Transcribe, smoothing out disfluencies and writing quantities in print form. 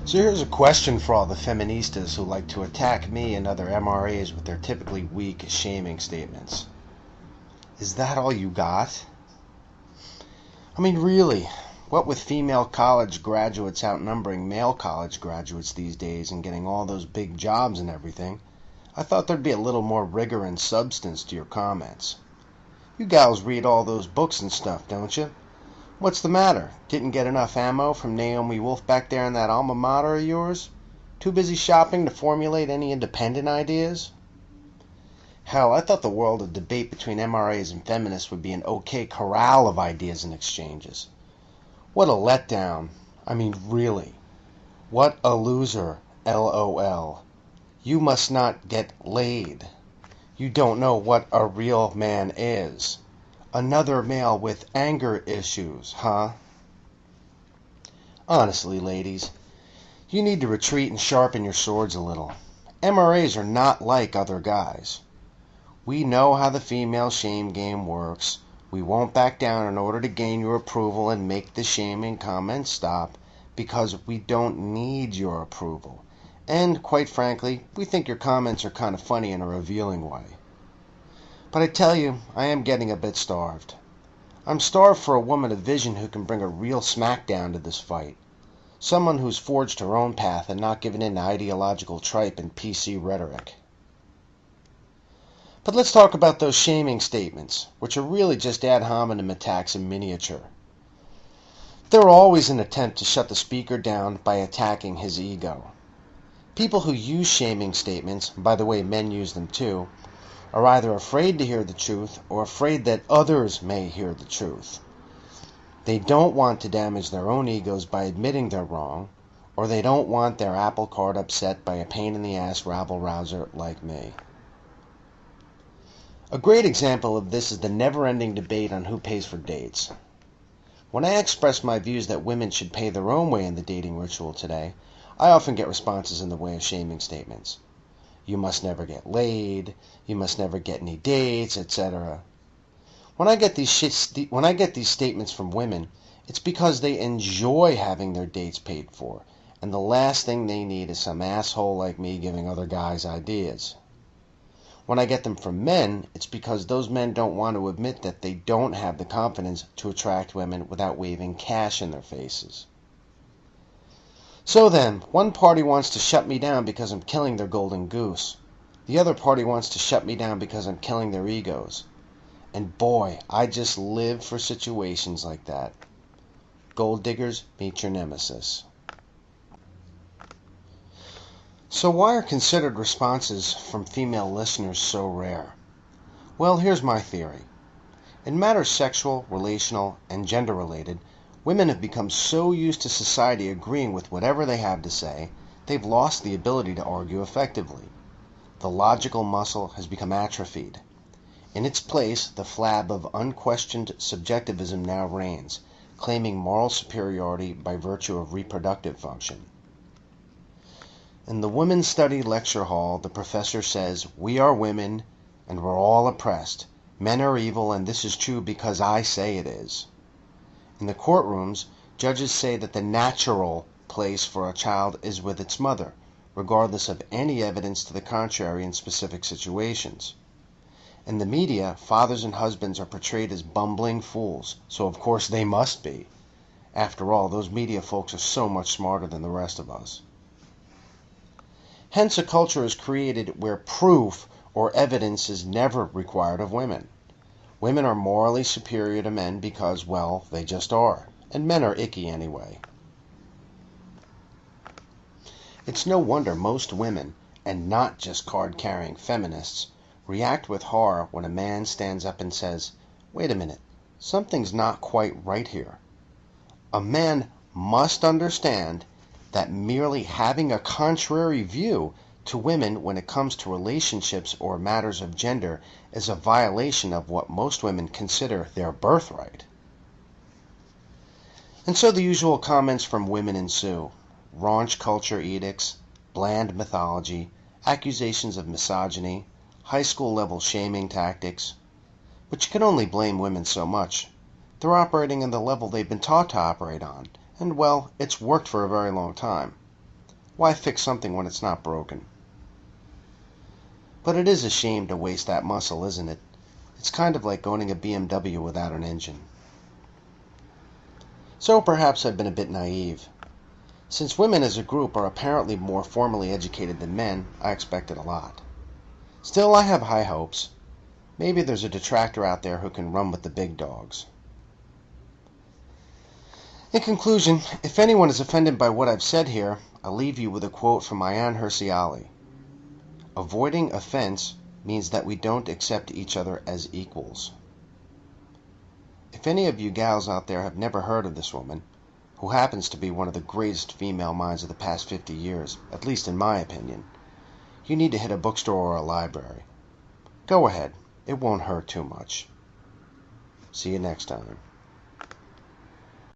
So here's a question for all the feministas who like to attack me and other MRAs with their typically weak shaming statements. Is that all you got? I mean, really, what with female college graduates outnumbering male college graduates these days and getting all those big jobs and everything, I thought there'd be a little more rigor and substance to your comments. You gals read all those books and stuff, don't you? What's the matter? Didn't get enough ammo from Naomi Wolf back there in that alma mater of yours? Too busy shopping to formulate any independent ideas? Hell, I thought the world of debate between MRAs and feminists would be an okay corral of ideas and exchanges. What a letdown. I mean, really. What a loser, LOL. You must not get laid. You don't know what a real man is. Another male with anger issues, huh? Honestly, ladies, you need to retreat and sharpen your swords a little. MRAs are not like other guys. We know how the female shame game works. We won't back down in order to gain your approval and make the shaming comments stop, because we don't need your approval. And, quite frankly, we think your comments are kind of funny in a revealing way. But I tell you, I am getting a bit starved. I'm starved for a woman of vision who can bring a real smackdown to this fight. Someone who's forged her own path and not given in to ideological tripe and PC rhetoric. But let's talk about those shaming statements, which are really just ad hominem attacks in miniature. They're always an attempt to shut the speaker down by attacking his ego. People who use shaming statements, by the way men use them too, are either afraid to hear the truth or afraid that others may hear the truth. They don't want to damage their own egos by admitting they're wrong, or they don't want their apple cart upset by a pain-in-the-ass rabble-rouser like me. A great example of this is the never-ending debate on who pays for dates. When I express my views that women should pay their own way in the dating ritual today, I often get responses in the way of shaming statements. You must never get laid, you must never get any dates, etc. When I get these statements from women, it's because they enjoy having their dates paid for, and the last thing they need is some asshole like me giving other guys ideas. When I get them from men, it's because those men don't want to admit that they don't have the confidence to attract women without waving cash in their faces. So then, one party wants to shut me down because I'm killing their golden goose. The other party wants to shut me down because I'm killing their egos. And boy, I just live for situations like that. Gold diggers, meet your nemesis. So why are considered responses from female listeners so rare? Well, here's my theory. In matters sexual, relational, and gender-related, women have become so used to society agreeing with whatever they have to say, they've lost the ability to argue effectively. The logical muscle has become atrophied. In its place, the flab of unquestioned subjectivism now reigns, claiming moral superiority by virtue of reproductive function. In the Women's Study lecture hall, the professor says, "We are women, and we're all oppressed. Men are evil, and this is true because I say it is." In the courtrooms, judges say that the natural place for a child is with its mother, regardless of any evidence to the contrary in specific situations. In the media, fathers and husbands are portrayed as bumbling fools, so of course they must be. After all, those media folks are so much smarter than the rest of us. Hence, a culture is created where proof or evidence is never required of women. Women are morally superior to men because, well, they just are, and men are icky anyway. It's no wonder most women, and not just card-carrying feminists, react with horror when a man stands up and says, "Wait a minute, something's not quite right here." A man must understand that merely having a contrary view to women when it comes to relationships or matters of gender is a violation of what most women consider their birthright. And so the usual comments from women ensue. Raunch culture edicts, bland mythology, accusations of misogyny, high school level shaming tactics. But you can only blame women so much. They're operating on the level they've been taught to operate on, and well, it's worked for a very long time. Why fix something when it's not broken? But it is a shame to waste that muscle, isn't it? It's kind of like owning a BMW without an engine. So perhaps I've been a bit naive. Since women as a group are apparently more formally educated than men, I expected a lot. Still, I have high hopes. Maybe there's a detractor out there who can run with the big dogs. In conclusion, if anyone is offended by what I've said here, I'll leave you with a quote from Ayaan Hirsi Ali. Avoiding offense means that we don't accept each other as equals. If any of you gals out there have never heard of this woman, who happens to be one of the greatest female minds of the past 50 years, at least in my opinion, you need to hit a bookstore or a library. Go ahead. It won't hurt too much. See you next time.